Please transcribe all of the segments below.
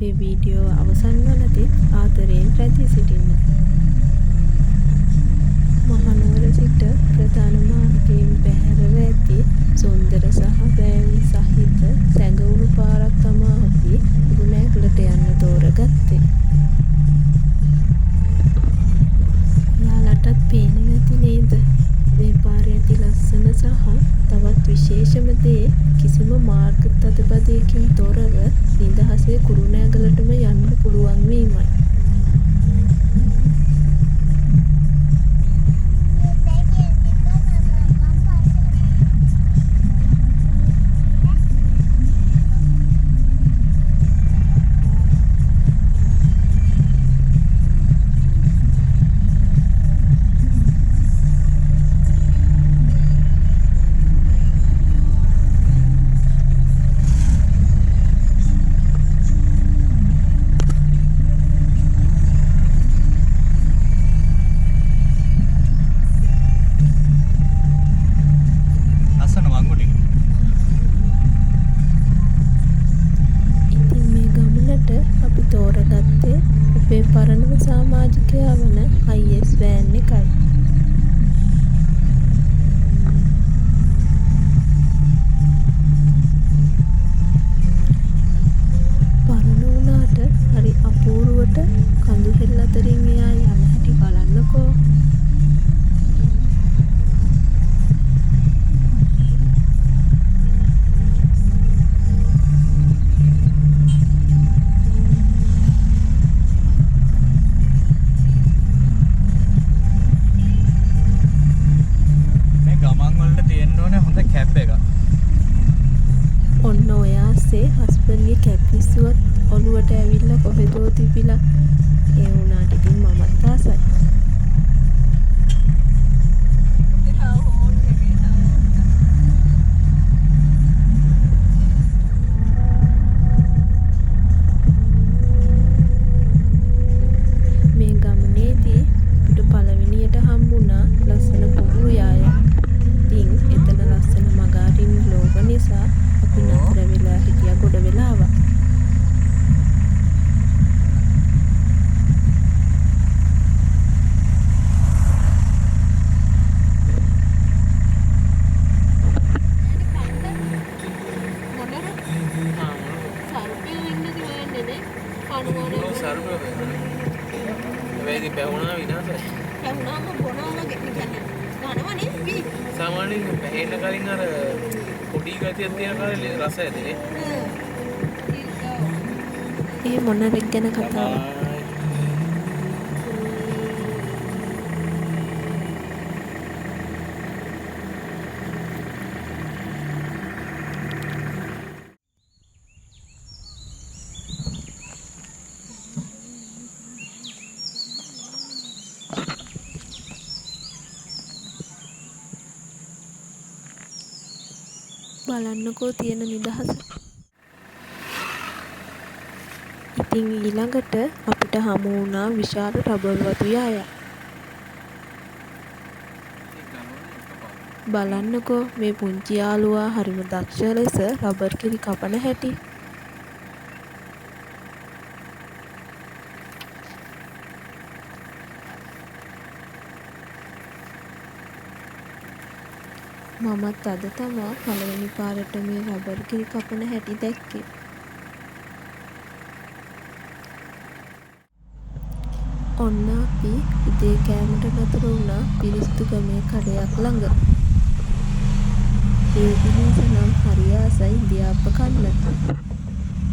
මේ වීඩියෝ අවසන් වනදී ආදරයෙන් රැඳී සිටින්න. මහනුවර සිට ප්‍රධාන මාර්ගයෙන් බැහැරව ඇති සුන්දර සහ වෑයම් සහිත සැඟවුණු පාරක් තමා අපි කුරුණෑගලට යන්න තෝරගත්තේ. ඔයාලටත් පේනවා ඇති නේද? මේ පාරේ ඇති ලස්සන සහ තවත් විශේෂම දේ කිසිම මාර්ග තදබදයකින් තොරව නිදහසේ කුරුණෑගලටම යන්න පුළුවන් වීමයි. අපි තෝරගත්තේ අපේ පරණම සමාජිකයා වන IS වෑන් එකයි. පරණ වුණාට හරි අපූර්වට කඳු හෙල් අතරින් එයා යන හැටි බලන්නකෝ. ඔන්න ඔය ආසේ හස්බන්ඩ්ගේ කැප් විස්සුවත් ඔළුවට ඇවිල්ලා කොහෙදෝ තිබිලා ඒ වුණාට ඉතින් මමත් ආසයි. මේ ගමනේදී අපිට පළවෙනියට හම්බුණා ලස්සන පුහු යාය. ඉතින් එතන ලස්සන මගාරින් ලෝක නිසා අපි නතර වෙලා හිටියා ගොඩ වෙලාවක්. සාමාන්‍යයෙන් පැහෙන්න කලින් අර පොඩි ගතියක් තියෙන කාලේ රස ඇතිනේ. ඒ මොනරෙක් ගැන කතාවක්? බලන්නකෝ තියෙන නිදහස. ඉතින් ඊළඟට අපිට හමු වුණා විශාල රබර් වතු යායක්. බලන්නකෝ මේ පුංචි යාළුවා හරිම දක්ෂ ලෙස රබර් කිරි කපන හැටි. මමත් අද තමා පළවෙනි පාරට මේ රබර් කිරි කපන හැටි දැක්කේ. ඔන්න අපි උදේ කෑමට නතර වුණා පිරිස්තු ගමේ කඩයක් ළඟ. ඒ පිරිස නම් හරි ආසයි ඉන්දියාප්ප කන්න.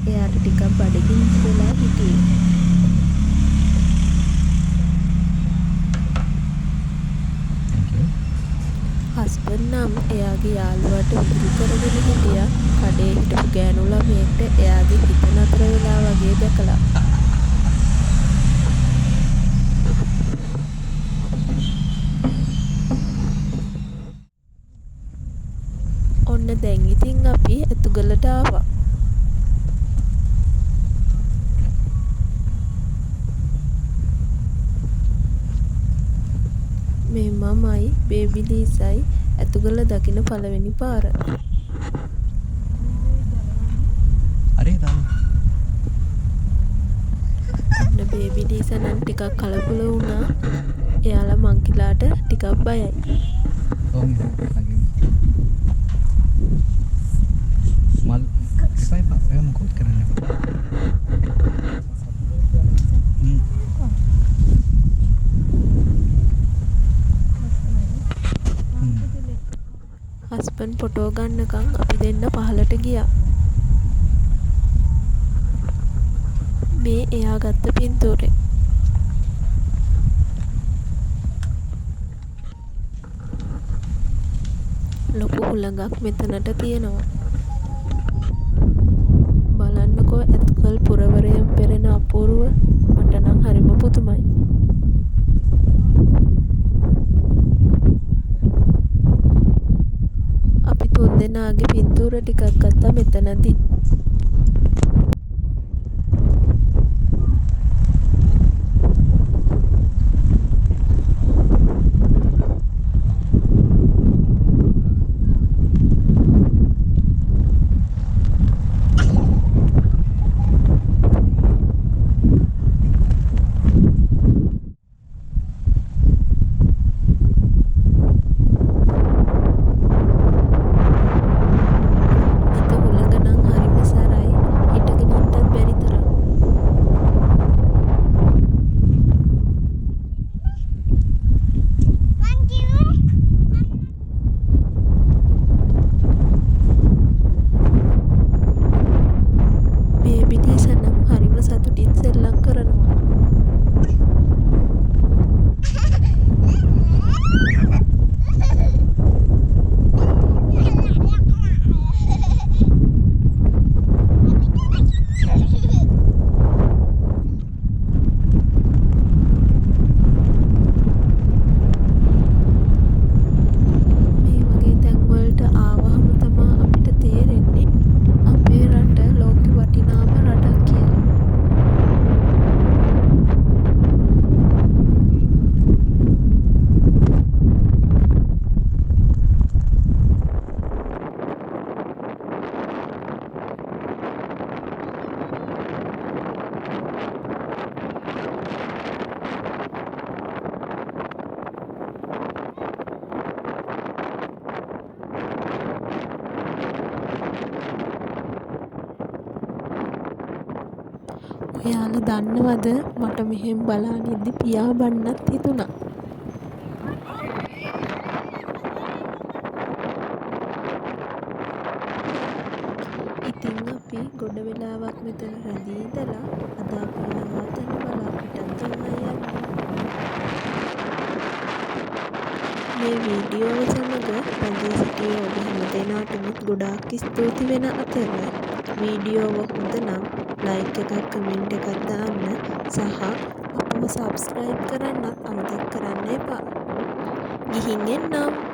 එයාට ටිකක් බඩගිනි වෙලා හිටියේ. හස්බන්ඩ් නම් එයාගේ යාළුවාට විහිළු කරගෙන හිටියා කඩේ හිටපු ගෑනු ළමයෙක්ට එයාගේ හිත නතර වෙලා වගේ දැකලා. ඔන්න දැන් ඉතින් අපි ඇතුගලට ආවා. මේ මමයි බේබි ලීසයි ඇතුගල දකින පළවෙනි පාර. අරේ දාන්න. ටිකක් කලබල වුණා. එයාලා මංකිලාට ටිකක් බයයි. මල් සයිපා ඔයා මොකද කරන්නේ? හස්බන්ඩ් ෆොටෝ ගන්නකම් අපි දෙන්න පහලට ගියා. මේ එයා ගත්ත පින්තූරේ. ලොකු හුළඟක් මෙතනට තියෙනවා. බලන්නකෝ ඇතුකල් පුරවරයෙන් පෙරෙන අපූර්ව. මට නම් හරිම පුදුමයි. අපි තුන්දෙනාගේ පින්තූර ටිකක් ගත්තා මෙතනදී. ඔයාලා දන්නවද මට මෙහෙම බලාගෙන ඉද්දි පියාඹන්නත් හිතුණා. ඉතින් අපි ගොඩ වෙලාවක් මෙතන රැඳී ඉඳලා අද අපි නවතන බලා පිටත් තමයි යන්නේ. මේ වීඩියෝව සමග රැඳී සිටිය ඔබ හැමදෙනාටම ගොඩාක් ස්තුති වෙන අතර වීඩියෝව හොඳ නම් ලයික් එකක් කමෙන්ට් එකක් දාන්න සහ අපව සබ්ස්ක්‍රයිබ් කරන්නත් අමතක කරන්න එපා. ගිහින් එන්නම්.